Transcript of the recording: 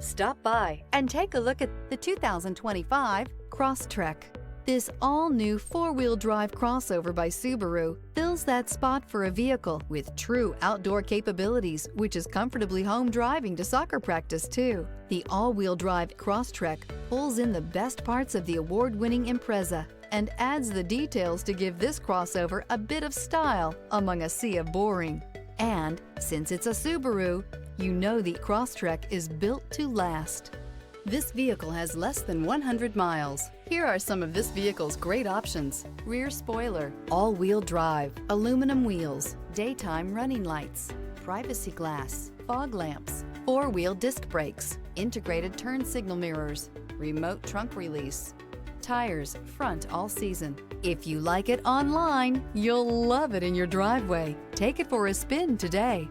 Stop by and take a look at the 2025 Crosstrek. This all-new four-wheel drive crossover by Subaru fills that spot for a vehicle with true outdoor capabilities, which is comfortably home driving to soccer practice too. The all-wheel drive Crosstrek pulls in the best parts of the award-winning Impreza and adds the details to give this crossover a bit of style among a sea of boring. And since it's a Subaru, you know the Crosstrek is built to last. This vehicle has less than 100 miles. Here are some of this vehicle's great options: rear spoiler, all-wheel drive, aluminum wheels, daytime running lights, privacy glass, fog lamps, four-wheel disc brakes, integrated turn signal mirrors, remote trunk release, tires front all season. If you like it online, you'll love it in your driveway. Take it for a spin today.